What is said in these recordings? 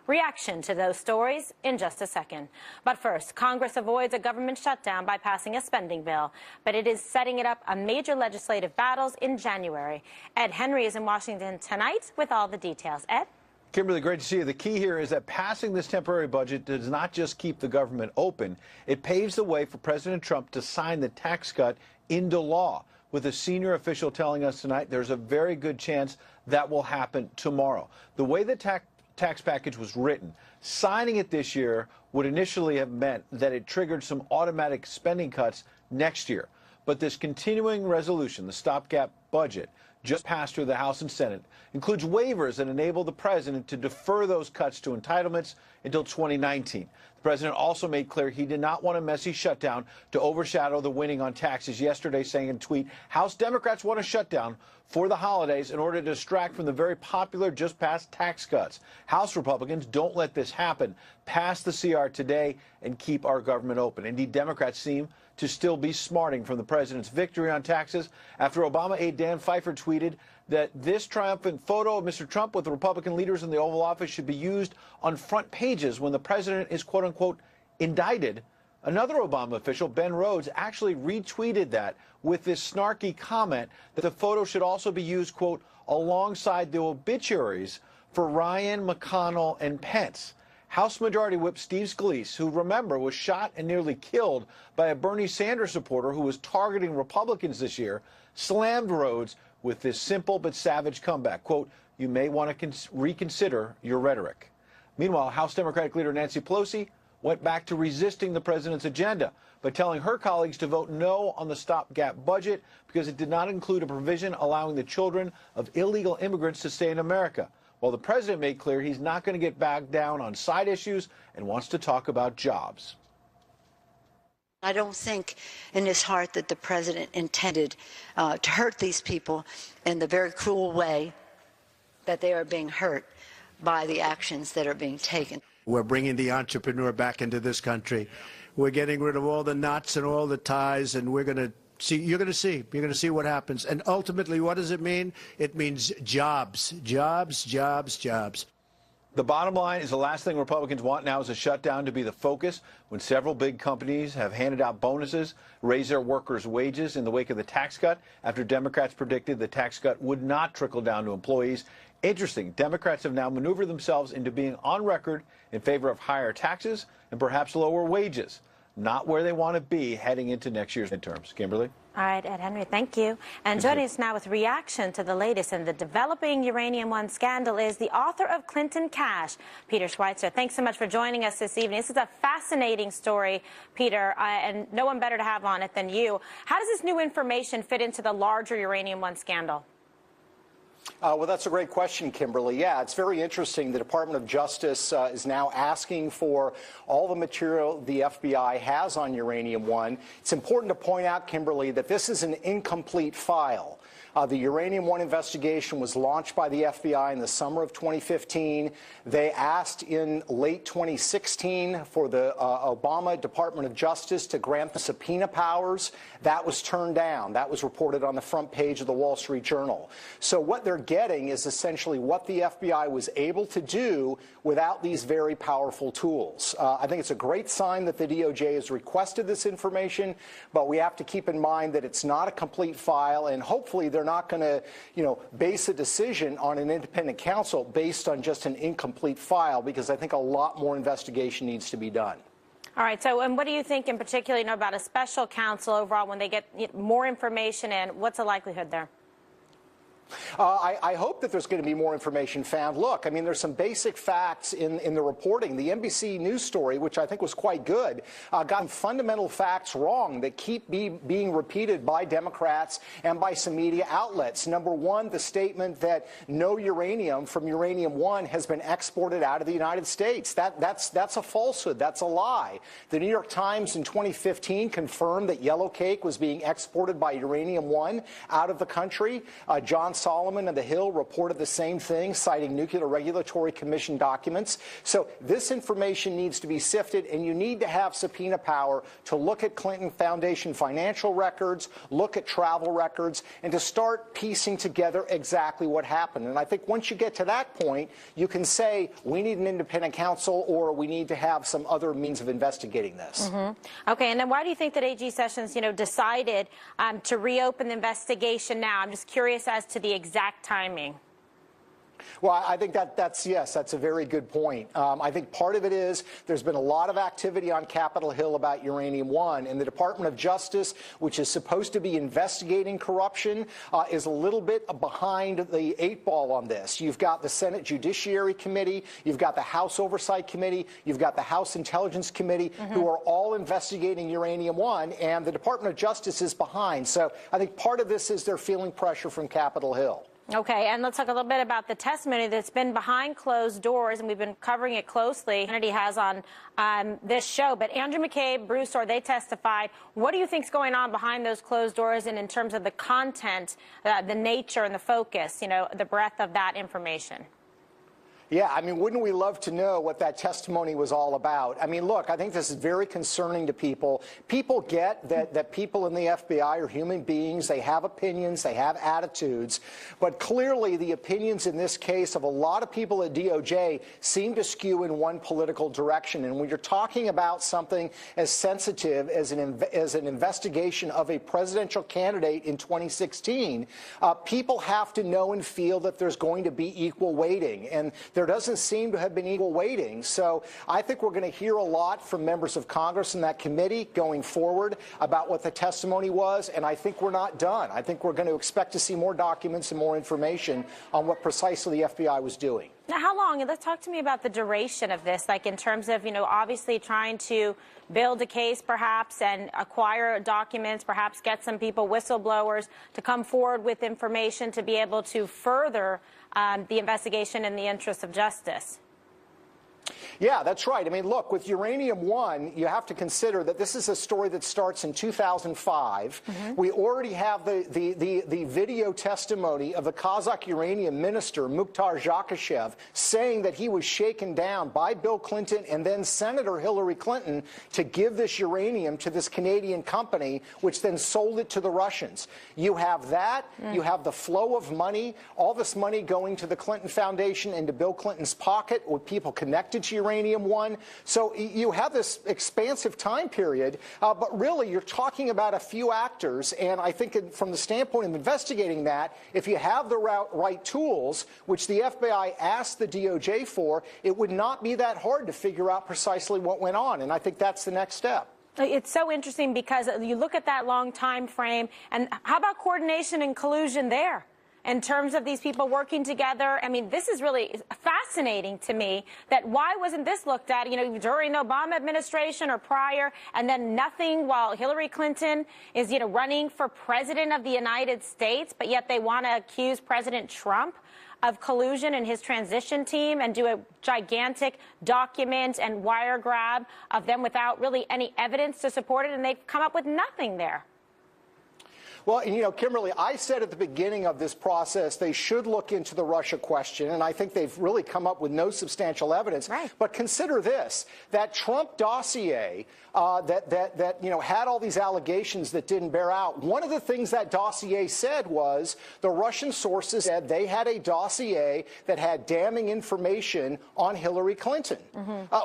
Reaction to those stories in just a second. But first, Congress avoids a government shutdown by passing a spending bill, but it is setting it up a major legislative battles in January. Ed Henry is in Washington tonight with all the details. Ed? Kimberly, great to see you. The key here is that passing this temporary budget does not just keep the government open. It paves the way for President Trump to sign the tax cut into law. With a senior official telling us tonight, there's a very good chance that will happen tomorrow. The way the tax package was written, signing it this year would initially have meant that it triggered some automatic spending cuts next year. But this continuing resolution, the stopgap budget, just passed through the House and Senate, includes waivers that enable the president to defer those cuts to entitlements until 2019. The president also made clear he did not want a messy shutdown to overshadow the winning on taxes yesterday, saying in a tweet, House Democrats want a shutdown for the holidays in order to distract from the very popular just passed tax cuts. House Republicans, don't let this happen. Pass the CR today and keep our government open. Indeed, Democrats seem to still be smarting from the president's victory on taxes after Obama aide Dan Pfeiffer tweeted that this triumphant photo of Mr. Trump with the Republican leaders in the Oval Office should be used on front pages when the president is, quote unquote, indicted. Another Obama official, Ben Rhodes, actually retweeted that with this snarky comment that the photo should also be used, quote, alongside the obituaries for Ryan, McConnell, and Pence. House Majority Whip Steve Scalise, who, remember, was shot and nearly killed by a Bernie Sanders supporter who was targeting Republicans this year, slammed Rhodes with this simple but savage comeback. Quote, you may want to reconsider your rhetoric. Meanwhile, House Democratic leader Nancy Pelosi went back to resisting the president's agenda by telling her colleagues to vote no on the stopgap budget because it did not include a provision allowing the children of illegal immigrants to stay in America. While the president made clear he's not going to get back down on side issues and wants to talk about jobs. I don't think in his heart that the president intended to hurt these people in the very cruel way that they are being hurt by the actions that are being taken. We're bringing the entrepreneur back into this country. We're getting rid of all the knots and all the ties, and we're going to see, you're going to see what happens. And ultimately, what does it mean? It means jobs, jobs, jobs, jobs. The bottom line is the last thing Republicans want now is a shutdown to be the focus when several big companies have handed out bonuses, raised their workers' wages in the wake of the tax cut after Democrats predicted the tax cut would not trickle down to employees. Interesting, Democrats have now maneuvered themselves into being on record in favor of higher taxes and perhaps lower wages. Not where they want to be heading into next year's midterms. Kimberly? All right, Ed Henry, thank you. And joining us now with reaction to the latest in the developing Uranium One scandal is the author of Clinton Cash, Peter Schweitzer. Thanks so much for joining us this evening. This is a fascinating story, Peter, and no one better to have on it than you. How does this new information fit into the larger Uranium One scandal? Well, that's a great question, Kimberly. Yeah, it's very interesting. The Department of Justice is now asking for all the material the FBI has on Uranium One. It's important to point out, Kimberly, that this is an incomplete file. The Uranium One investigation was launched by the FBI in the summer of 2015. They asked in late 2016 for the Obama Department of Justice to grant the subpoena powers. That was turned down. That was reported on the front page of the Wall Street Journal. So what they're getting is essentially what the FBI was able to do without these very powerful tools. I think it's a great sign that the DOJ has requested this information, but we have to keep in mind that it's not a complete file, and hopefully they're not going to, base a decision on an independent counsel based on just an incomplete file, because I think a lot more investigation needs to be done. All right. So, and what do you think in particular, about a special counsel overall when they get more information in? What's the likelihood there? I hope that there's going to be more information found. Look, I mean, there's some basic facts in the reporting. The NBC News story, which I think was quite good, got fundamental facts wrong that keep being repeated by Democrats and by some media outlets. Number one, the statement that no uranium from Uranium One has been exported out of the United States. That's a falsehood. That's a lie. The New York Times in 2015 confirmed that yellow cake was being exported by Uranium One out of the country. John Solomon of the Hill reported the same thing, citing Nuclear Regulatory Commission documents. So this information needs to be sifted, and you need to have subpoena power to look at Clinton Foundation financial records, look at travel records, and to start piecing together exactly what happened. And I think once you get to that point, you can say we need an independent counsel or we need to have some other means of investigating this. Okay, and then why do you think that AG Sessions, decided to reopen the investigation now? I'm just curious as to the exact timing. Well, I think that's a very good point. I think part of it is there's been a lot of activity on Capitol Hill about Uranium One, and the Department of Justice, which is supposed to be investigating corruption, is a little bit behind the 8 ball on this. You've got the Senate Judiciary Committee, you've got the House Oversight Committee, you've got the House Intelligence Committee, who are all investigating Uranium One, and the Department of Justice is behind. So I think part of this is they're feeling pressure from Capitol Hill. Okay, and let's talk a little bit about the testimony that's been behind closed doors, and we've been covering it closely. Hannity has on this show, but Andrew McCabe, Bruce Orr, they testified. What do you think's going on behind those closed doors, and in terms of the content, the nature and the focus, the breadth of that information? Yeah, I mean, wouldn't we love to know what that testimony was all about? I mean, look, I think this is very concerning to people. People get that people in the FBI are human beings. They have opinions. They have attitudes. But clearly, the opinions in this case of a lot of people at DOJ seem to skew in one political direction. And when you're talking about something as sensitive as an investigation of a presidential candidate in 2016, people have to know and feel that there's going to be equal weighting. And there doesn't seem to have been equal weighting. So I think we're going to hear a lot from members of Congress in that committee going forward about what the testimony was, and I think we're not done. I think we're going to expect to see more documents and more information on what precisely the FBI was doing. Now, how long? Let's talk to me about the duration of this, like in terms of, obviously trying to build a case perhaps and acquire documents, perhaps get some people, whistleblowers, to come forward with information to be able to further the investigation in the interest of justice. Yeah, that's right. I mean, look, with Uranium One, you have to consider that this is a story that starts in 2005. We already have the video testimony of the Kazakh uranium minister, Mukhtar Zhakashev, saying that he was shaken down by Bill Clinton and then Senator Hillary Clinton to give this uranium to this Canadian company, which then sold it to the Russians. You have that. You have the flow of money, all this money going to the Clinton Foundation and to Bill Clinton's pocket with people connected to Uranium One. So you have this expansive time period, but really you're talking about a few actors, and I think from the standpoint of investigating that, if you have the right tools, which the FBI asked the DOJ for, it would not be that hard to figure out precisely what went on, and I think that's the next step. It's so interesting because you look at that long time frame, and how about coordination and collusion there? In terms of these people working together, I mean, this is really fascinating to me that why wasn't this looked at, during the Obama administration or prior, and then nothing while Hillary Clinton is, running for president of the United States, but yet they want to accuse President Trump of collusion and his transition team and do a gigantic document and wire grab of them without really any evidence to support it, and they've come up with nothing there. Well, and, Kimberly, I said at the beginning of this process they should look into the Russia question, and I think they've really come up with no substantial evidence. Right. But consider this, that Trump dossier that had all these allegations that didn't bear out. One of the things that dossier said was the Russian sources said they had a dossier that had damning information on Hillary Clinton.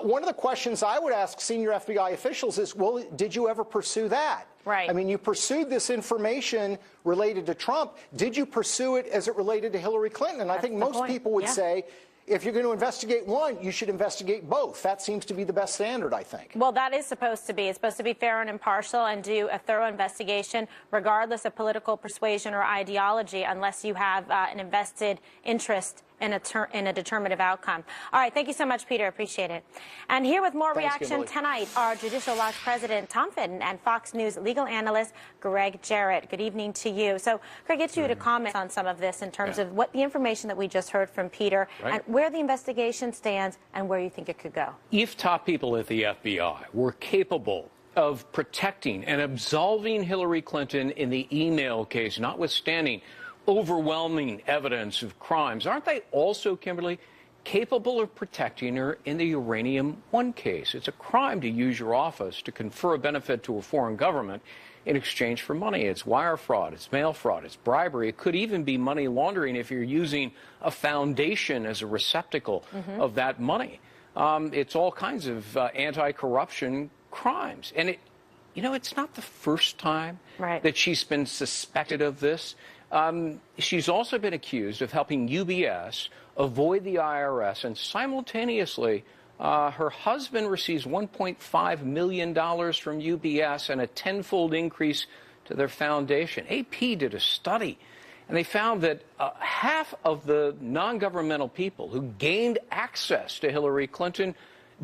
One of the questions I would ask senior FBI officials is, well, did you ever pursue that? Right. I mean, you pursued this information related to Trump. Did you pursue it as it related to Hillary Clinton? And I think most people would say, if you're going to investigate one, you should investigate both. That seems to be the best standard, I think. Well, that is supposed to be. It's supposed to be fair and impartial and do a thorough investigation, regardless of political persuasion or ideology, unless you have an invested interest in a determinative outcome. All right. Thank you so much, Peter. Appreciate it. And here with more reaction Kimberly. tonight are Judicial Watch President Tom Fitton and Fox News legal analyst Greg Jarrett. Good evening to you. So, Greg, get you to comment on some of this in terms of what the information that we just heard from Peter and where the investigation stands and where you think it could go. If top people at the FBI were capable of protecting and absolving Hillary Clinton in the email case, notwithstanding overwhelming evidence of crimes, aren't they also, Kimberly, capable of protecting her in the Uranium One case? It's a crime to use your office to confer a benefit to a foreign government in exchange for money. It's wire fraud, it's mail fraud, it's bribery. It could even be money laundering if you're using a foundation as a receptacle of that money. It's all kinds of anti-corruption crimes. And it's not the first time that she's been suspected of this. She's also been accused of helping UBS avoid the IRS, and simultaneously, her husband receives $1.5 million from UBS and a tenfold increase to their foundation. AP did a study, and they found that half of the non-governmental people who gained access to Hillary Clinton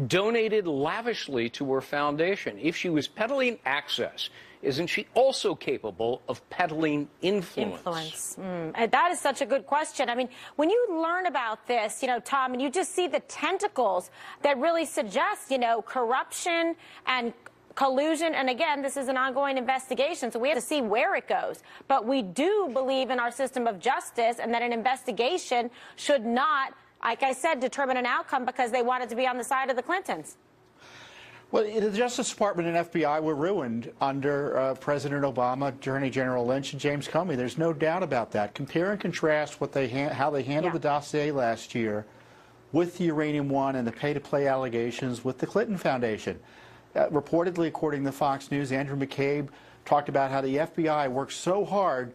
donated lavishly to her foundation. If she was peddling access, isn't she also capable of peddling influence? That is such a good question. I mean, when you learn about this, Tom, and you just see the tentacles that really suggest, corruption and collusion. And again, this is an ongoing investigation, so we have to see where it goes. But we do believe in our system of justice and that an investigation should not, like I said, determine an outcome because they wanted to be on the side of the Clintons. Well, the Justice Department and FBI were ruined under President Obama, Attorney General Lynch, and James Comey. There's no doubt about that. Compare and contrast how they handled the dossier last year with the Uranium One and the pay-to-play allegations with the Clinton Foundation. Reportedly, according to Fox News, Andrew McCabe talked about how the FBI worked so hard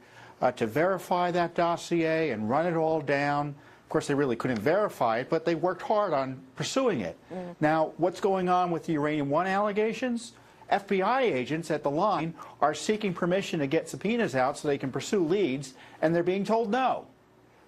to verify that dossier and run it all down. Of course, they really couldn't verify it, but they worked hard on pursuing it. Now, what's going on with the Uranium One allegations? FBI agents at the line are seeking permission to get subpoenas out so they can pursue leads, and they're being told no.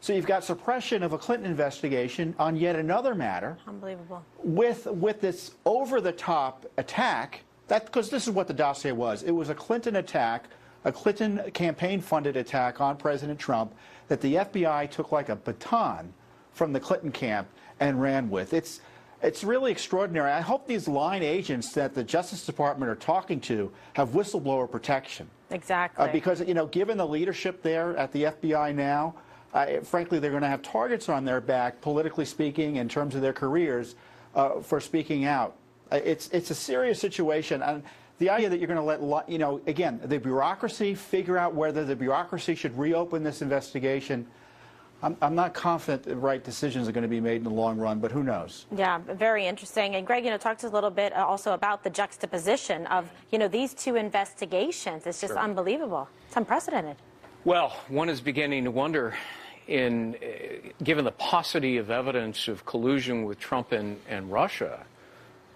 So you've got suppression of a Clinton investigation on yet another matter. Unbelievable. With this over-the-top attack, because this is what the dossier was. It was a Clinton attack, a Clinton campaign-funded attack on President Trump that the FBI took like a baton from the Clinton camp and ran with. It's really extraordinary. I hope these line agents that the Justice Department are talking to have whistleblower protection. Exactly. Because, given the leadership there at the FBI now, frankly, they're going to have targets on their back, politically speaking, in terms of their careers, for speaking out. It's a serious situation. And the idea that you're going to let, again, the bureaucracy figure out whether the bureaucracy should reopen this investigation, I'm not confident the right decisions are going to be made in the long run, but who knows? Yeah, very interesting. And Greg, talk to us a little bit also about the juxtaposition of, these two investigations. It's just unbelievable. It's unprecedented. Well, one is beginning to wonder, given the paucity of evidence of collusion with Trump and Russia,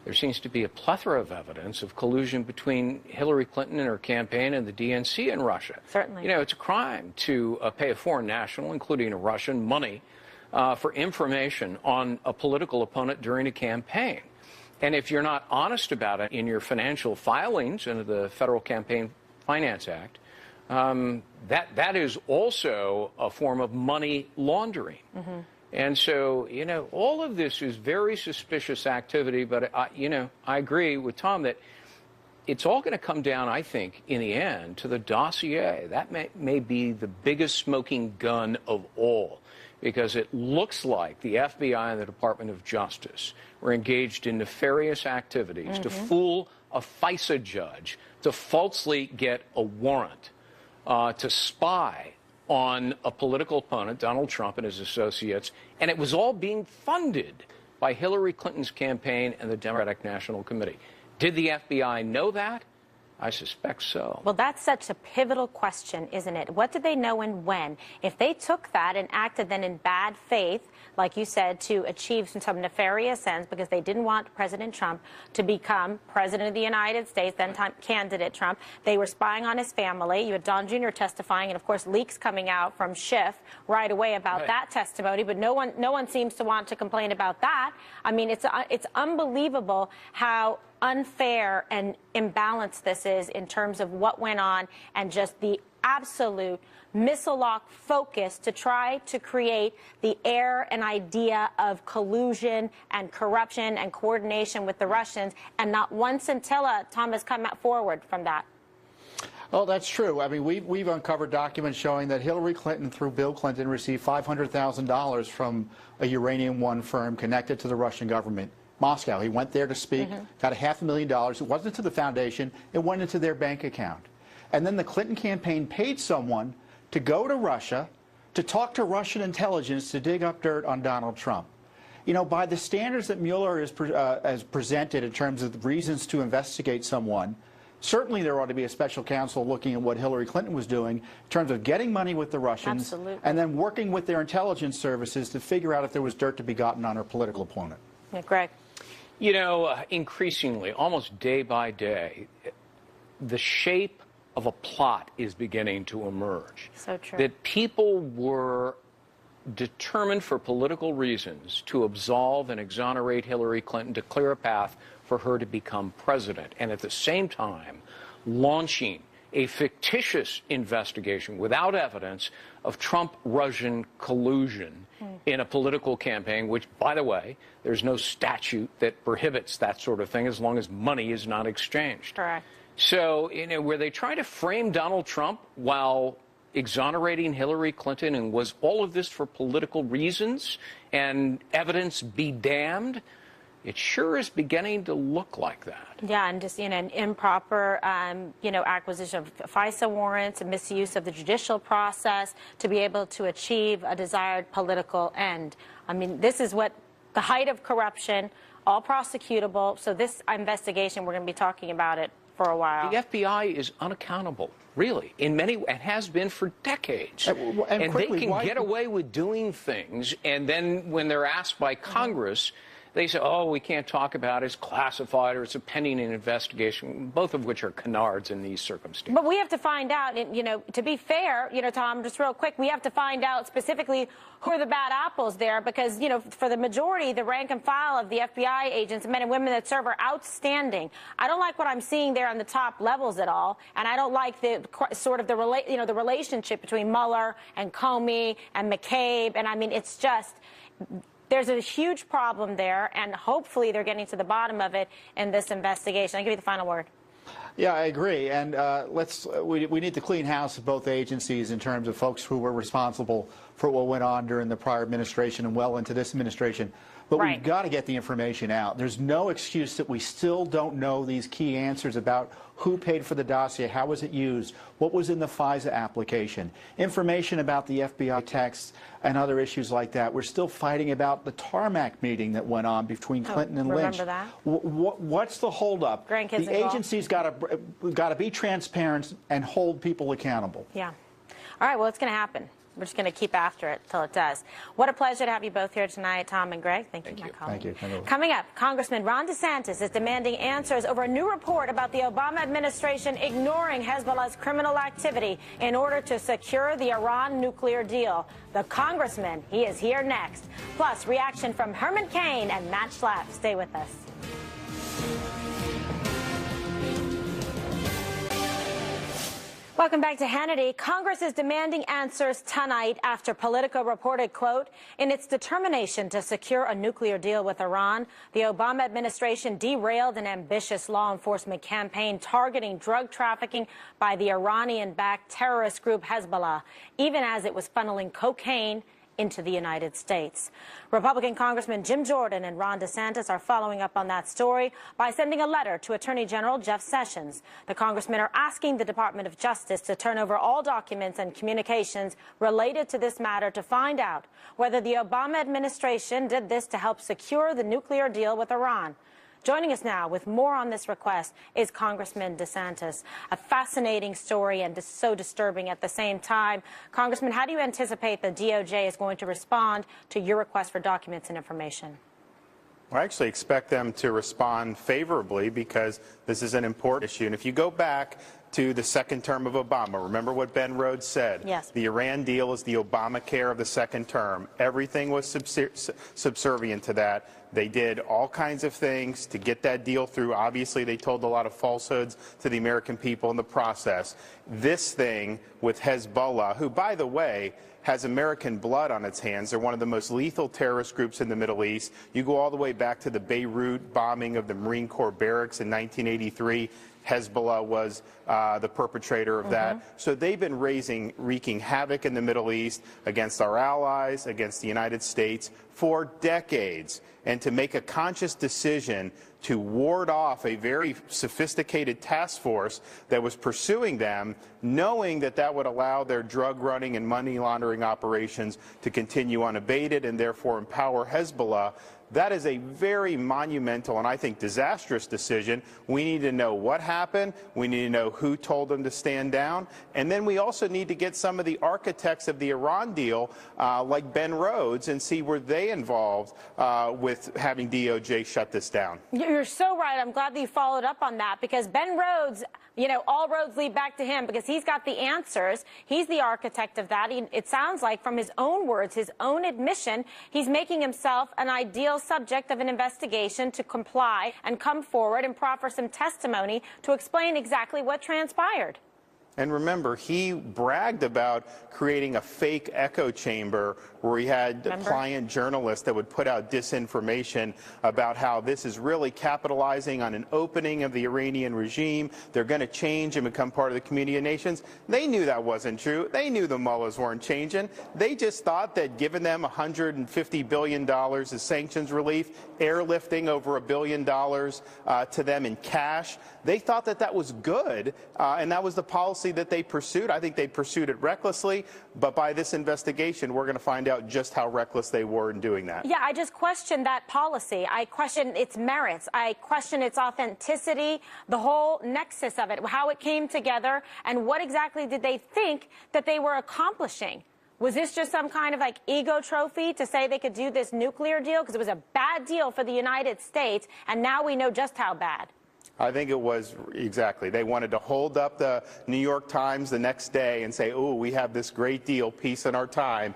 there seems to be a plethora of evidence of collusion between Hillary Clinton and her campaign and the DNC in Russia. Certainly. It's a crime to pay a foreign national, including a Russian, money for information on a political opponent during a campaign. And if you're not honest about it in your financial filings under the Federal Campaign Finance Act, that is also a form of money laundering. And so, all of this is very suspicious activity, but, I agree with Tom that it's all going to come down, I think, in the end, to the dossier. That may be the biggest smoking gun of all, because it looks like the FBI and the Department of Justice were engaged in nefarious activities to fool a FISA judge, to falsely get a warrant, to spy on a political opponent, Donald Trump and his associates, and it was all being funded by Hillary Clinton's campaign and the Democratic National Committee. Did the FBI know that? I suspect so. Well, that's such a pivotal question, isn't it? What did they know and when? If they took that and acted then in bad faith, like you said, to achieve some nefarious ends because they didn't want President Trump to become president of the United States, then candidate Trump. They were spying on his family. You had Don Jr. testifying, and of course leaks coming out from Schiff right away about that testimony. But no one seems to want to complain about that. I mean, it's unbelievable how unfair and imbalanced this is in terms of what went on and just the absolute missile-lock focus to try to create the air and idea of collusion and corruption and coordination with the Russians, and not one scintilla, Tom, has come forward from that. Oh, that's true. I mean, we've uncovered documents showing that Hillary Clinton, through Bill Clinton, received $500,000 from a Uranium One firm connected to the Russian government. Moscow. He went there to speak, got $500,000. It wasn't to the foundation. It went into their bank account. And then the Clinton campaign paid someone to go to Russia to talk to Russian intelligence to dig up dirt on Donald Trump. You know, by the standards that Mueller has presented in terms of the reasons to investigate someone, certainly there ought to be a special counsel looking at what Hillary Clinton was doing in terms of getting money with the Russians. Absolutely. And then working with their intelligence services to figure out if there was dirt to be gotten on her political opponent. Yeah, Greg. You know, increasingly, almost day by day, the shape of a plot is beginning to emerge. So true. That people were determined for political reasons to absolve and exonerate Hillary Clinton, to clear a path for her to become president, and at the same time launching a fictitious investigation without evidence of Trump-Russian collusion in a political campaign, which, by the way, there's no statute that prohibits that sort of thing as long as money is not exchanged. Correct. So, you know, were they trying to frame Donald Trump while exonerating Hillary Clinton, and was all of this for political reasons and evidence be damned? It sure is beginning to look like that. Yeah, and just, you know, an improper, acquisition of FISA warrants, a misuse of the judicial process to be able to achieve a desired political end. I mean, this is what the height of corruption, all prosecutable. So this investigation, we're going to be talking about it for a while. The FBI is unaccountable, really, in many, and has been for decades. And quickly, they can get away with doing things, and then when they're asked by Congress, they say, oh, we can't talk about it, it's classified, or it's a pending investigation, both of which are canards in these circumstances. But we have to find out, you know, to be fair, you know, Tom, just real quick, we have to find out specifically who are the bad apples there, because, you know, for the majority, the rank and file of the FBI agents, men and women that serve, are outstanding. I don't like what I'm seeing there on the top levels at all, and I don't like the sort of the relationship between Mueller and Comey and McCabe, and I mean, it's just, there's a huge problem there, and hopefully they're getting to the bottom of it in this investigation. I'll give you the final word. Yeah, I agree. And we need to clean house of both agencies in terms of folks who were responsible for what went on during the prior administration and well into this administration. But we've got to get the information out. There's no excuse that we still don't know these key answers about who paid for the dossier, how was it used, what was in the FISA application, information about the FBI texts and other issues like that. We're still fighting about the tarmac meeting that went on between Clinton and Lynch. Remember that? What's the holdup? Grandkids the agency's got to be transparent and hold people accountable. Yeah. All right, well, it's going to happen. We're just going to keep after it till it does. What a pleasure to have you both here tonight, Tom and Greg. Thank you, my colleague. Thank you. Coming up, Congressman Ron DeSantis is demanding answers over a new report about the Obama administration ignoring Hezbollah's criminal activity in order to secure the Iran nuclear deal. The congressman, he is here next. Plus, reaction from Herman Cain and Matt Schlapp. Stay with us. Welcome back to Hannity. Congress is demanding answers tonight after Politico reported, quote, in its determination to secure a nuclear deal with Iran, the Obama administration derailed an ambitious law enforcement campaign targeting drug trafficking by the Iranian-backed terrorist group Hezbollah, even as it was funneling cocaine into the United States. Republican Congressman Jim Jordan and Ron DeSantis are following up on that story by sending a letter to Attorney General Jeff Sessions. The congressmen are asking the Department of Justice to turn over all documents and communications related to this matter to find out whether the Obama administration did this to help secure the nuclear deal with Iran. Joining us now with more on this request is Congressman DeSantis. A fascinating story and so disturbing at the same time. Congressman, how do you anticipate the DOJ is going to respond to your request for documents and information? I actually expect them to respond favorably because this is an important issue. And if you go back to the second term of Obama, remember what Ben Rhodes said? Yes. The Iran deal is the Obamacare of the second term. Everything was subservient to that. They did all kinds of things to get that deal through. Obviously, they told a lot of falsehoods to the American people in the process. This thing with Hezbollah, who, by the way, has American blood on its hands. They're one of the most lethal terrorist groups in the Middle East. You go all the way back to the Beirut bombing of the Marine Corps barracks in 1983. Hezbollah was the perpetrator of that. So they've been wreaking havoc in the Middle East against our allies, against the United States for decades. And to make a conscious decision to ward off a very sophisticated task force that was pursuing them, knowing that that would allow their drug running and money laundering operations to continue unabated and therefore empower Hezbollah, that is a very monumental and I think disastrous decision. We need to know what happened. We need to know who told them to stand down. And then we also need to get some of the architects of the Iran deal, like Ben Rhodes, and see were they involved with having DOJ shut this down. You're so right. I'm glad that you followed up on that, because Ben Rhodes, you know, all roads lead back to him because he's got the answers. He's the architect of that. It sounds like, from his own words, his own admission, he's making himself an ideal subject of an investigation to comply and come forward and proffer some testimony to explain exactly what transpired. And remember, he bragged about creating a fake echo chamber where he had client journalists that would put out disinformation about how this is really capitalizing on an opening of the Iranian regime. They're going to change and become part of the community of nations. They knew that wasn't true. They knew the mullahs weren't changing. They just thought that giving them $150 billion as sanctions relief, airlifting over $1 billion to them in cash, they thought that that was good, and that was the policy that they pursued. I think they pursued it recklessly, but by this investigation, we're going to find out just how reckless they were in doing that. Yeah, I just question that policy. I question its merits. I question its authenticity, the whole nexus of it, how it came together, and what exactly did they think that they were accomplishing? Was this just some kind of like ego trophy to say they could do this nuclear deal? Because it was a bad deal for the United States, and now we know just how bad. I think it was exactly. They wanted to hold up the New York Times the next day and say, "Oh, we have this great deal, peace in our time."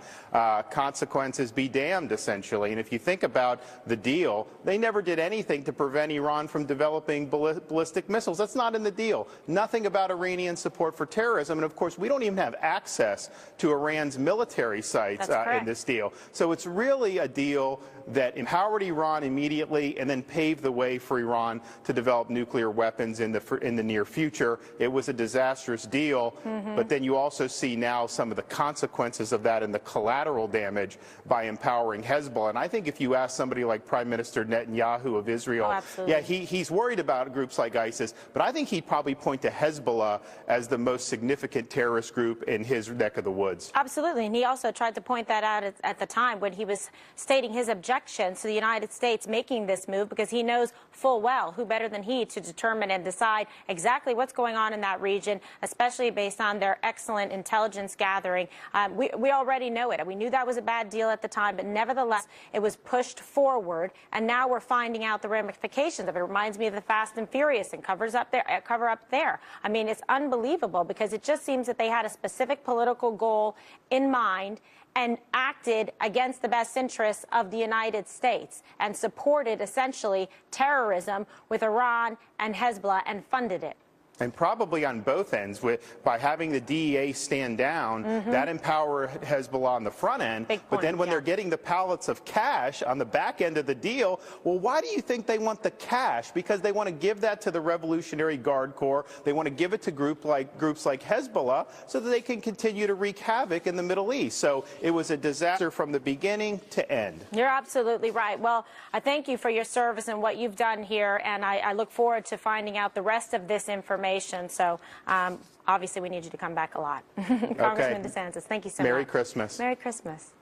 Consequences be damned, essentially. And if you think about the deal, they never did anything to prevent Iran from developing ballistic missiles. That's not in the deal. Nothing about Iranian support for terrorism. And of course, we don't even have access to Iran's military sites in this deal. So it's really a deal that empowered Iran immediately and then paved the way for Iran to develop nuclear weapons in the near future. It was a disastrous deal, but then you also see now some of the consequences of that and the collateral damage by empowering Hezbollah. And I think if you ask somebody like Prime Minister Netanyahu of Israel, yeah, he's worried about groups like ISIS, but I think he'd probably point to Hezbollah as the most significant terrorist group in his neck of the woods. Absolutely, and he also tried to point that out at the time when he was stating his objections to the United States making this move, because he knows full well, who better than he to determine and decide exactly what's going on in that region, especially based on their excellent intelligence gathering. We already know it. We knew that was a bad deal at the time, but nevertheless, it was pushed forward, and now we're finding out the ramifications of it. It reminds me of the Fast and Furious and cover up there. I mean, it's unbelievable, because it just seems that they had a specific political goal in mind and acted against the best interests of the United States and supported essentially terrorism with Iran and Hezbollah and funded it. And probably on both ends, by having the DEA stand down, that empowered Hezbollah on the front end. But then when they're getting the pallets of cash on the back end of the deal, well, why do you think they want the cash? Because they want to give that to the Revolutionary Guard Corps. They want to give it to groups like Hezbollah so that they can continue to wreak havoc in the Middle East. So it was a disaster from the beginning to end. You're absolutely right. Well, I thank you for your service and what you've done here, and I look forward to finding out the rest of this information. So obviously we need you to come back a lot. Congressman DeSantis, thank you so much. Merry Christmas. Merry Christmas.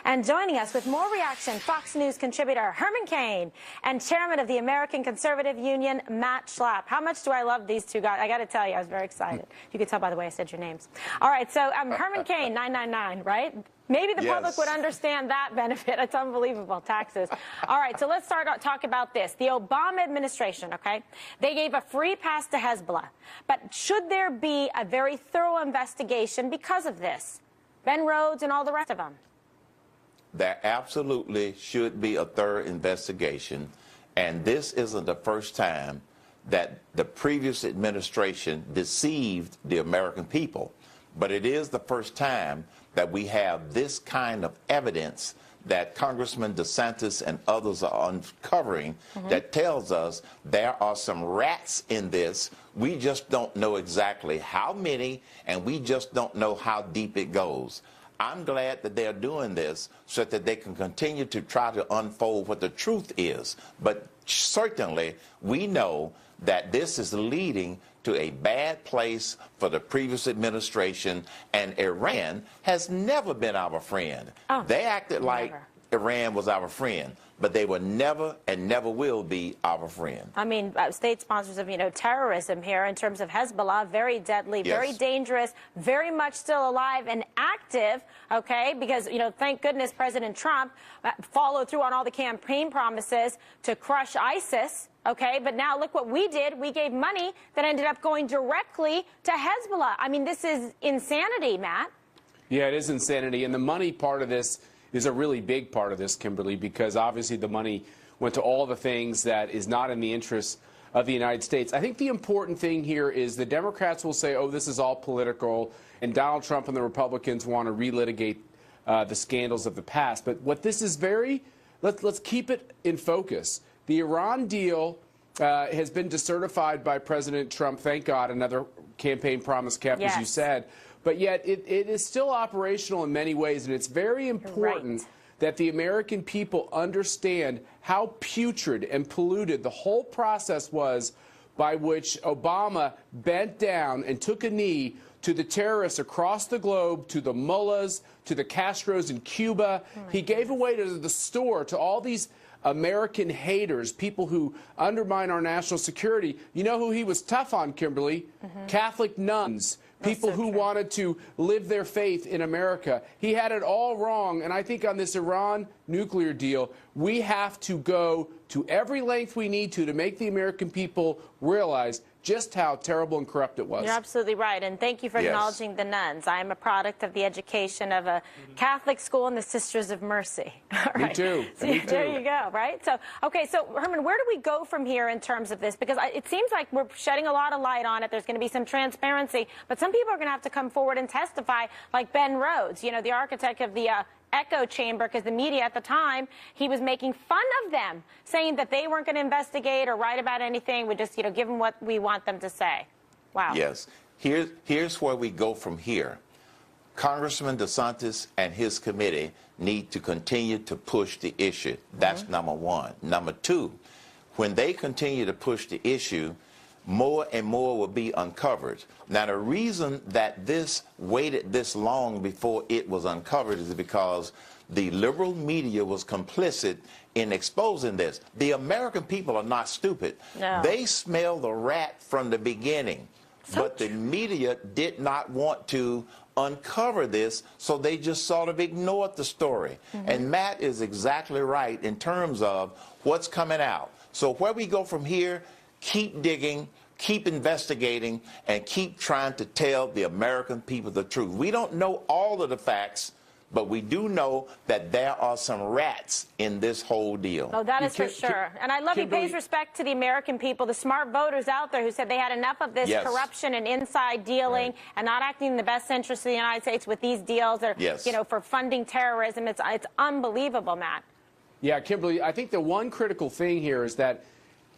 And joining us with more reaction, Fox News contributor Herman Cain and chairman of the American Conservative Union, Matt Schlapp. How much do I love these two guys? I got to tell you, I was very excited. You could tell by the way I said your names. All right, so Herman Cain, 999, right? Maybe the public would understand that benefit. It's unbelievable, taxes. All right, so let's talk about this. The Obama administration, okay, they gave a free pass to Hezbollah. But should there be a very thorough investigation because of this? Ben Rhodes and all the rest of them. There absolutely should be a thorough investigation. And this isn't the first time that the previous administration deceived the American people. But it is the first time that we have this kind of evidence that Congressman DeSantis and others are uncovering that tells us there are some rats in this. We just don't know exactly how many, and we just don't know how deep it goes. I'm glad that they're doing this so that they can continue to try to unfold what the truth is. But certainly, we know that this is leading to a bad place for the previous administration, and Iran has never been our friend. They acted like Iran was our friend, but they were never and never will be our friend. I mean, state sponsors of, terrorism here in terms of Hezbollah, very deadly, very dangerous, very much still alive and active, okay? Because, thank goodness President Trump followed through on all the campaign promises to crush ISIS. Okay, but now look what we did. We gave money that ended up going directly to Hezbollah. I mean, this is insanity, Matt. Yeah, it is insanity. And the money part of this is a really big part of this, Kimberly, because obviously the money went to all the things that is not in the interest of the United States. I think the important thing here is the Democrats will say, oh, this is all political, and Donald Trump and the Republicans want to relitigate the scandals of the past. But what this is let's keep it in focus. The Iran deal has been decertified by President Trump, thank God, another campaign promise kept, as you said. But yet it is still operational in many ways, and it's very important that the American people understand how putrid and polluted the whole process was by which Obama bent down and took a knee to the terrorists across the globe, to the mullahs, to the Castros in Cuba. He gave away to the store to all these American haters, people who undermine our national security. You know who he was tough on, Kimberly? Catholic nuns, people who wanted to live their faith in America. He had it all wrong, and I think on this Iran nuclear deal, we have to go to every length we need to make the American people realize just how terrible and corrupt it was. You're absolutely right, and thank you for acknowledging the nuns. I am a product of the education of a Catholic school and the Sisters of Mercy. Me too. So Me too. There you go, right? So, okay, so Herman, where do we go from here in terms of this? Because it seems like we're shedding a lot of light on it. There's going to be some transparency, but some people are going to have to come forward and testify, like Ben Rhodes, the architect of the echo chamber, because the media at the time, he was making fun of them, saying that they weren't going to investigate or write about anything. We just, give them what we want them to say. Wow. Yes. Here's where we go from here. Congressman DeSantis and his committee need to continue to push the issue. That's number one. Number two, when they continue to push the issue, more and more will be uncovered. Now, the reason that this waited this long before it was uncovered is because the liberal media was complicit in exposing this. The American people are not stupid. No. They smell the rat from the beginning. But the media did not want to uncover this, so they just sort of ignored the story. And Matt is exactly right in terms of what's coming out. So where we go from here, keep digging, keep investigating, and keep trying to tell the American people the truth. We don't know all of the facts, but we do know that there are some rats in this whole deal. Oh, that is for sure. And I love he pays respect to the American people, the smart voters out there who said they had enough of this corruption and inside dealing and not acting in the best interest of the United States with these deals or, for funding terrorism. It's unbelievable, Matt. Yeah, Kimberly, I think the one critical thing here is that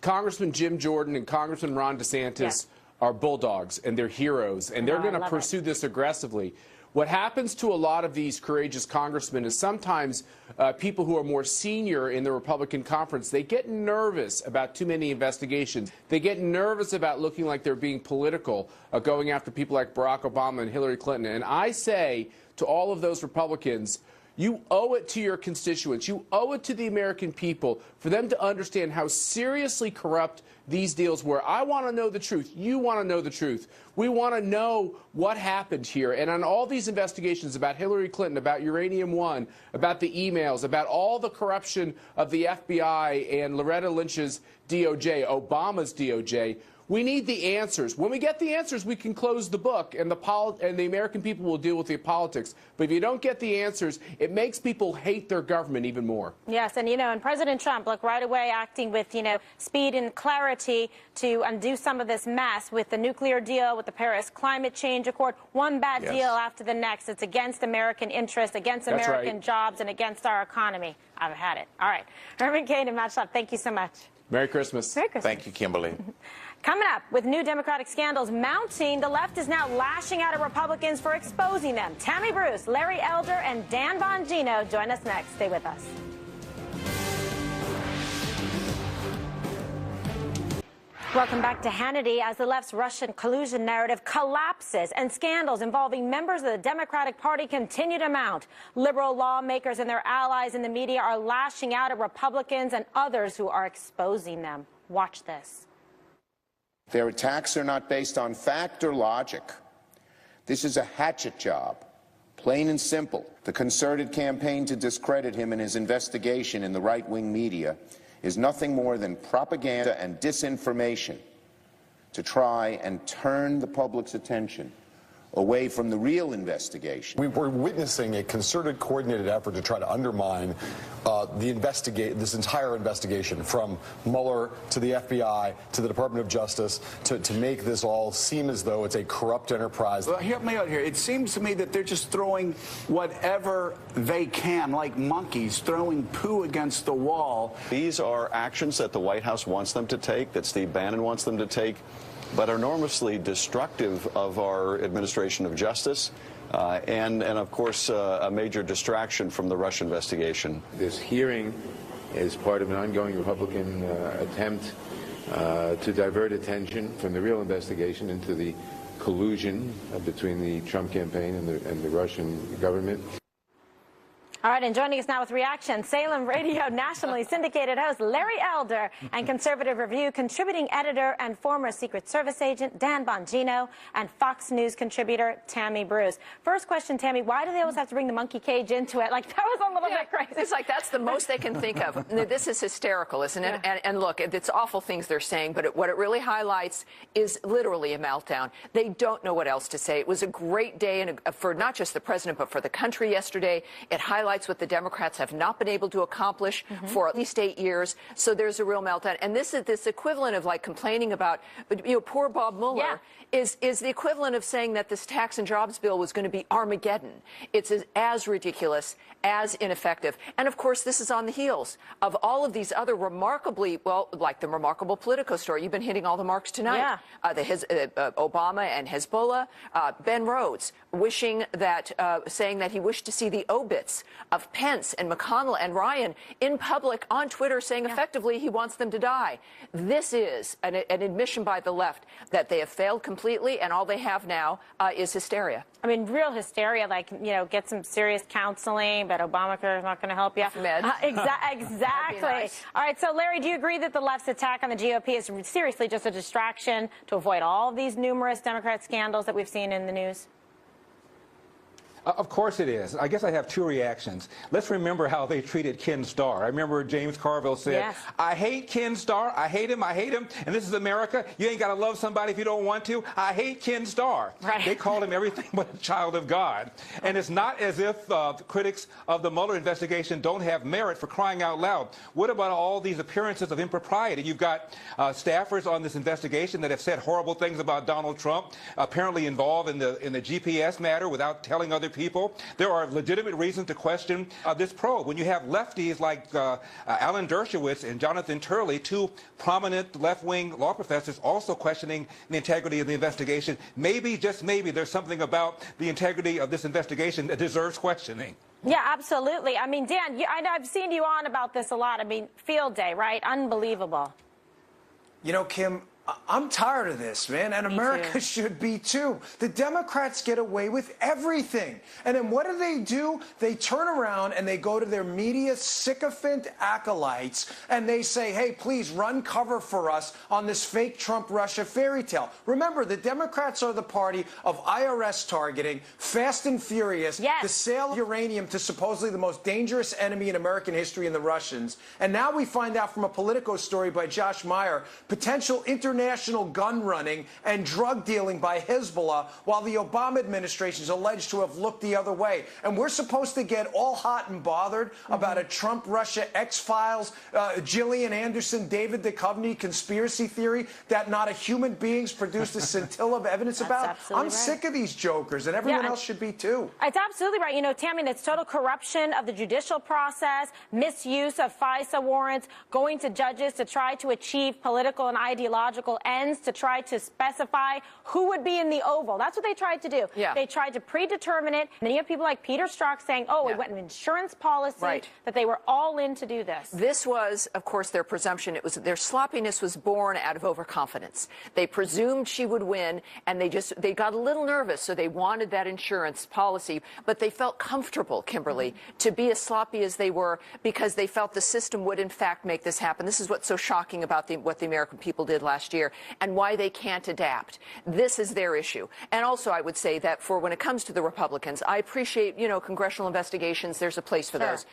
Congressman Jim Jordan and Congressman Ron DeSantis are bulldogs, and they're heroes, and they're going to pursue this aggressively. What happens to a lot of these courageous congressmen is sometimes people who are more senior in the Republican conference, they get nervous about too many investigations. They get nervous about looking like they're being political, going after people like Barack Obama and Hillary Clinton. And I say to all of those Republicans, you owe it to your constituents, you owe it to the American people for them to understand how seriously corrupt these deals were. I want to know the truth. You want to know the truth. We want to know what happened here. And on all these investigations about Hillary Clinton, about Uranium One, about the emails, about all the corruption of the FBI and Loretta Lynch's DOJ, Obama's DOJ, we need the answers. When we get the answers, we can close the book, and the American people will deal with the politics. But if you don't get the answers, it makes people hate their government even more. Yes, and and President Trump, look, right away acting with speed and clarity. clarity to undo some of this mess with the nuclear deal, with the Paris Climate Change Accord. One bad deal after the next. It's against American interests, against American jobs, and against our economy. I've had it. All right. Herman Cain and Matt Schlapp, thank you so much. Merry Christmas. Merry Christmas. Thank you, Kimberly. Coming up, with new Democratic scandals mounting, the left is now lashing out at Republicans for exposing them. Tammy Bruce, Larry Elder, and Dan Bongino join us next. Stay with us. Welcome back to Hannity. As the left's Russian collusion narrative collapses and scandals involving members of the Democratic Party continue to mount, liberal lawmakers and their allies in the media are lashing out at Republicans and others who are exposing them. Watch this. Their attacks are not based on fact or logic. This is a hatchet job, plain and simple. The concerted campaign to discredit him and his investigation in the right-wing media is nothing more than propaganda and disinformation to try and turn the public's attention away from the real investigation. We're witnessing a concerted, coordinated effort to try to undermine this entire investigation, from Mueller to the FBI to the Department of Justice, to make this all seem as though it's a corrupt enterprise. Well, help me out here. It seems to me that they're just throwing whatever they can, like monkeys, throwing poo against the wall. These are actions that the White House wants them to take, that Steve Bannon wants them to take, but are enormously destructive of our administration of justice and of course, a major distraction from the Russia investigation. This hearing is part of an ongoing Republican attempt to divert attention from the real investigation into the collusion between the Trump campaign and the Russian government. All right, and joining us now with reaction, Salem Radio nationally syndicated host Larry Elder and Conservative Review contributing editor and former Secret Service agent Dan Bongino and Fox News contributor Tammy Bruce. First question, Tammy, why do they always have to bring the monkey cage into it? Like, that was a little bit crazy. It's like that's the most they can think of. This is hysterical, isn't it? And look, it's awful things they're saying, but what it really highlights is literally a meltdown. They don't know what else to say. It was a great day for not just the president, but for the country yesterday. It highlights what the Democrats have not been able to accomplish for at least 8 years. So there's a real meltdown. And this is this equivalent of like complaining about, poor Bob Mueller is the equivalent of saying that this tax and jobs bill was going to be Armageddon. It's as ridiculous, as ineffective. And of course, this is on the heels of all of these other remarkably, like the remarkable Politico story. You've been hitting all the marks tonight. Obama and Hezbollah, Ben Rhodes wishing that, saying that he wished to see the obits of Pence and McConnell and Ryan in public on Twitter, saying effectively he wants them to die. This is an admission by the left that they have failed completely, and all they have now is hysteria. I mean, real hysteria, like, get some serious counseling, but Obamacare is not going to help you. Meds. Exactly. Nice. All right, so Larry, do you agree that the left's attack on the GOP is seriously just a distraction to avoid all of these numerous Democrat scandals that we've seen in the news? Of course it is. I guess I have two reactions. Let's remember how they treated Ken Starr. I remember James Carville said, I hate Ken Starr. I hate him. And this is America. You ain't got to love somebody if you don't want to. I hate Ken Starr. Right. They called him everything but a child of God. And it's not as if the critics of the Mueller investigation don't have merit, for crying out loud. What about all these appearances of impropriety? You've got staffers on this investigation that have said horrible things about Donald Trump, apparently involved in the GPS matter without telling other people. There are legitimate reasons to question this probe. When you have lefties like Alan Dershowitz and Jonathan Turley, two prominent left-wing law professors, also questioning the integrity of the investigation, maybe, just maybe, there's something about the integrity of this investigation that deserves questioning. Yeah, absolutely. I mean, Dan, I know I've seen you on about this a lot. I mean, field day, right? Unbelievable. You know, Kim, I'm tired of this, man, and America should be too. The Democrats get away with everything. And then what do? They turn around and they go to their media sycophant acolytes and they say, hey, please run cover for us on this fake Trump-Russia fairy tale. Remember, the Democrats are the party of IRS targeting, Fast and Furious, the sale of uranium to supposedly the most dangerous enemy in American history in the Russians. And now we find out from a Politico story by Josh Meyer, potential international international gun running and drug dealing by Hezbollah, while the Obama administration is alleged to have looked the other way. And we're supposed to get all hot and bothered about a Trump-Russia X-Files, Gillian Anderson, David Duchovny conspiracy theory that not a human being's produced a scintilla of evidence about. I'm sick of these jokers, and everyone else should be too. It's absolutely right. You know, Tammy, that's total corruption of the judicial process, misuse of FISA warrants, going to judges to try to achieve political and ideological ends, to try to specify who would be in the Oval. That's what they tried to do. They tried to predetermine it. And then you have people like Peter Strzok saying, oh, it went an insurance policy, that they were all in to do this. This was, of course, their presumption. It was their sloppiness was born out of overconfidence. They presumed she would win, and they got a little nervous, so they wanted that insurance policy, but they felt comfortable, Kimberly, to be as sloppy as they were because they felt the system would, in fact, make this happen. This is what's so shocking about what the American people did last year and why they can't adapt. This is their issue. And also, I would say that for when it comes to the Republicans, I appreciate, you know, congressional investigations. There's a place for those.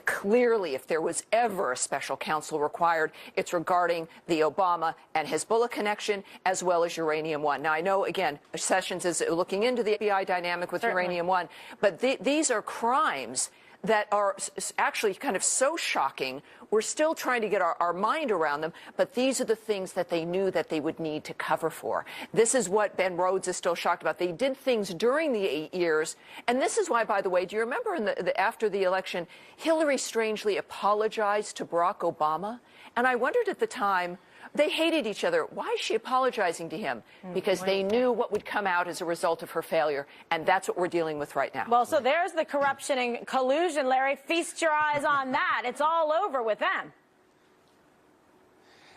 Clearly, if there was ever a special counsel required, it's regarding the Obama and Hezbollah connection, as well as Uranium One. Now, I know, again, Sessions is looking into the FBI dynamic with Uranium One, but these are crimes that are actually kind of so shocking. We're still trying to get our mind around them, but these are the things that they knew that they would need to cover for. This is what Ben Rhodes is still shocked about. They did things during the 8 years, and this is why, by the way, do you remember after the election, Hillary strangely apologized to Barack Obama? And I wondered at the time, they hated each other. Why is she apologizing to him? Because they knew what would come out as a result of her failure, and that's what we're dealing with right now. Well, so there's the corruption and collusion, Larry. Feast your eyes on that. It's all over with them.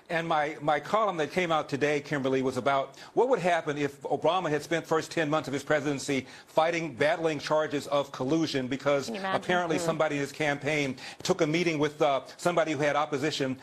And my column that came out today, Kimberly, was about what would happen if Obama had spent the first 10 months of his presidency battling charges of collusion because apparently somebody in his campaign took a meeting with somebody who had opposition,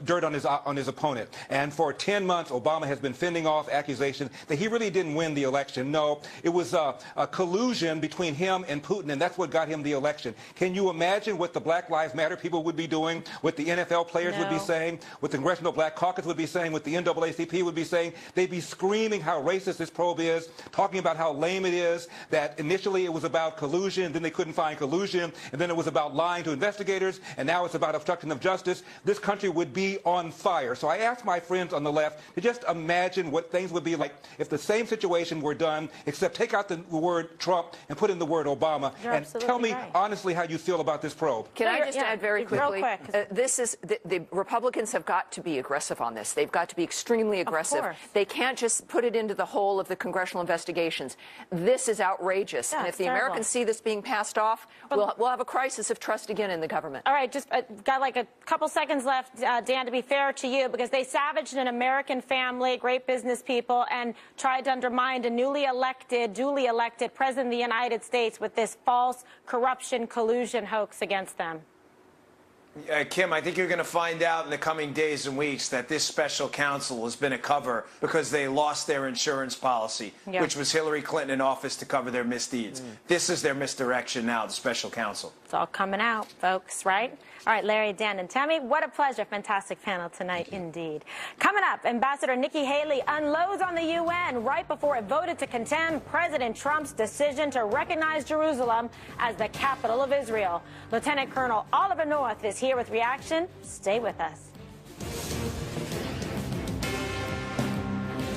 dirt on his opponent. And for 10 months, Obama has been fending off accusations that he really didn't win the election. No, it was a collusion between him and Putin, and that's what got him the election. Can you imagine what the Black Lives Matter people would be doing, what the NFL players would be saying, what the Congressional Black Caucus would be saying, what the NAACP would be saying? They'd be screaming how racist this probe is, talking about how lame it is, that initially it was about collusion, then they couldn't find collusion, and then it was about lying to investigators, and now it's about obstruction of justice. This country would be on fire. So I asked my friends on the left to just imagine what things would be like if the same situation were done, except take out the word Trump and put in the word Obama. And tell me honestly how you feel about this probe. Can I just add very quickly? This is the Republicans have got to be aggressive on this. They've got to be extremely aggressive. They can't just put it into the hole of the congressional investigations. This is outrageous. And if the Americans see this being passed off, we'll have a crisis of trust again in the government. All right, just got like a couple seconds left, Dan, to be fair to you, because they savaged an American family, great business people, and tried to undermine a duly elected president of the United States with this false corruption collusion hoax against them. Kim, I think you're going to find out in the coming days and weeks that this special counsel has been a cover because they lost their insurance policy, which was Hillary Clinton in office to cover their misdeeds. This is their misdirection now, the special counsel. It's all coming out, folks, right? All right, Larry, Dan, and Tammy, what a pleasure. Fantastic panel tonight, indeed. Coming up, Ambassador Nikki Haley unloads on the UN right before it voted to condemn President Trump's decision to recognize Jerusalem as the capital of Israel. Lieutenant Colonel Oliver North is here with reaction. Stay with us.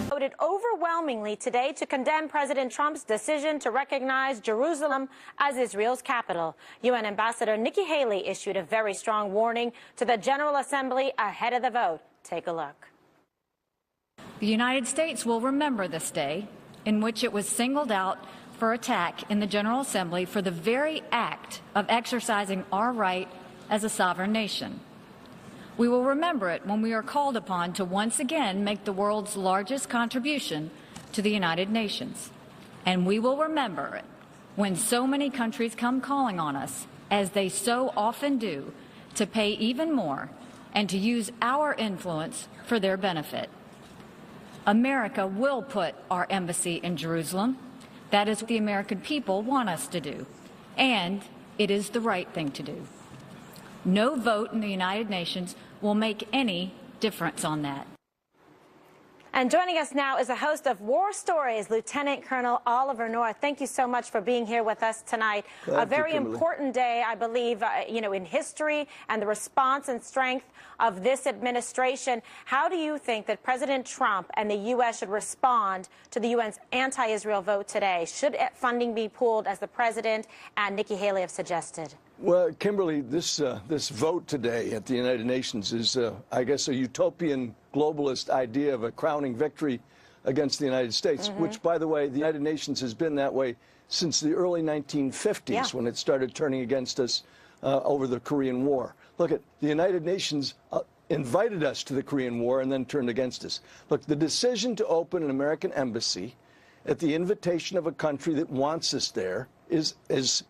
Voted overwhelmingly today to condemn President Trump's decision to recognize Jerusalem as Israel's capital. UN Ambassador Nikki Haley issued a very strong warning to the General Assembly ahead of the vote. Take a look. The United States will remember this day in which it was singled out for attack in the General Assembly for the very act of exercising our right as a sovereign nation. We will remember it when we are called upon to once again make the world's largest contribution to the United Nations. And we will remember it when so many countries come calling on us, as they so often do, to pay even more and to use our influence for their benefit. America will put our embassy in Jerusalem. That is what the American people want us to do. And it is the right thing to do. No vote in the United Nations will make any difference on that. And joining us now is a host of War Stories, Lieutenant Colonel Oliver North. Thank you so much for being here with us tonight. A very important day, I believe, in history and the response and strength of this administration. How do you think that President Trump and the U.S. should respond to the UN's anti-Israel vote today? Should funding be pulled, as the President and Nikki Haley have suggested? Well, Kimberly, this vote today at the United Nations is, I guess, a utopian globalist idea of a crowning victory against the United States, which, by the way, the United Nations has been that way since the early 1950s when it started turning against us over the Korean War. Look, the United Nations invited us to the Korean War and then turned against us. Look, the decision to open an American embassy at the invitation of a country that wants us there is, as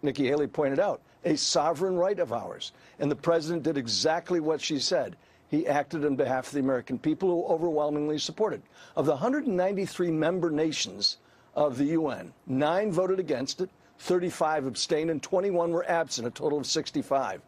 Nikki Haley pointed out, a sovereign right of ours. And the president did exactly what she said. He acted on behalf of the American people, who overwhelmingly supported. Of the 193 member nations of the UN, 9 voted against it, 35 abstained, and 21 were absent, a total of 65.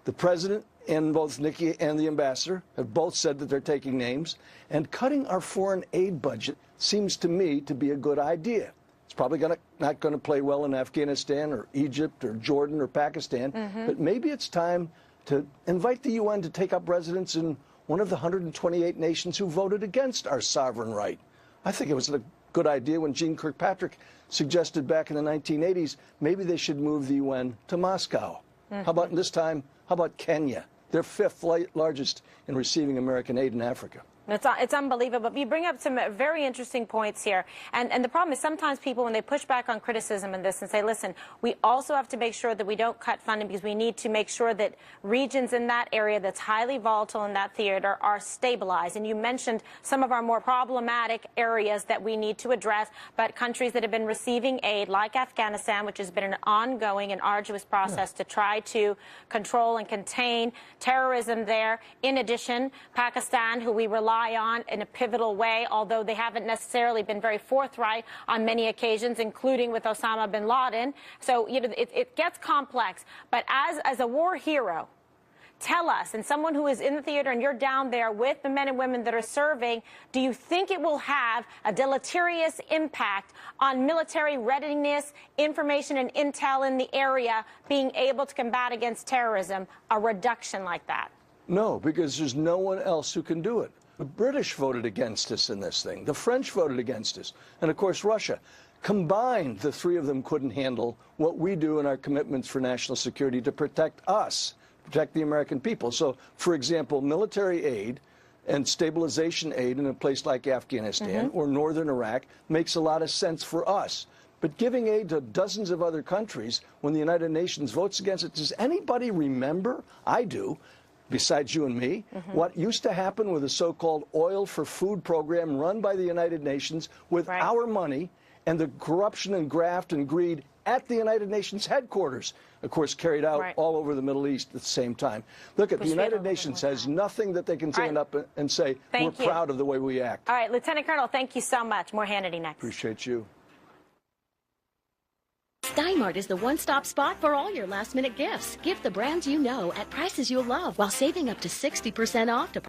The president and both Nikki and the ambassador have both said that they're taking names, and cutting our foreign aid budget seems to me to be a good idea. It's probably not going to play well in Afghanistan or Egypt or Jordan or Pakistan, but maybe it's time to invite the UN to take up residence in one of the 128 nations who voted against our sovereign right. I think it was a good idea when Jeane Kirkpatrick suggested back in the 1980s maybe they should move the UN to Moscow. How about this time, how about Kenya? They're 5th largest in receiving American aid in Africa. It's unbelievable. You bring up some very interesting points here. And the problem is sometimes people, when they push back on criticism in this and say, listen, we also have to make sure that we don't cut funding because we need to make sure that regions in that area that's highly volatile in that theater are stabilized. And you mentioned some of our more problematic areas that we need to address, but countries that have been receiving aid, like Afghanistan, which has been an ongoing and arduous process to try to control and contain terrorism there. In addition, Pakistan, who we rely on in a pivotal way, although they haven't necessarily been very forthright on many occasions, including with Osama bin Laden. So, it gets complex. But as a war hero, tell us, and someone who is in the theater and you're down there with the men and women that are serving, do you think it will have a deleterious impact on military readiness, information and intel in the area being able to combat against terrorism, a reduction like that? No, because there's no one else who can do it. The British voted against us in this thing. The French voted against us. And, of course, Russia. Combined, the 3 of them couldn't handle what we do in our commitments for national security to protect us, protect the American people. So, for example, military aid and stabilization aid in a place like Afghanistan or northern Iraq makes a lot of sense for us. But giving aid to dozens of other countries when the United Nations votes against it, does anybody remember? I do. Besides you and me, what used to happen with a so-called oil for food program run by the United Nations with our money and the corruption and graft and greed at the United Nations headquarters, of course, carried out all over the Middle East at the same time. Look, the United Nations has nothing that they can stand up and say, we're proud of the way we act. All right, Lieutenant Colonel, thank you so much. More Hannity next. Appreciate you. Stein Mart is the one-stop spot for all your last-minute gifts. Gift the brands you know at prices you'll love while saving up to 60% off to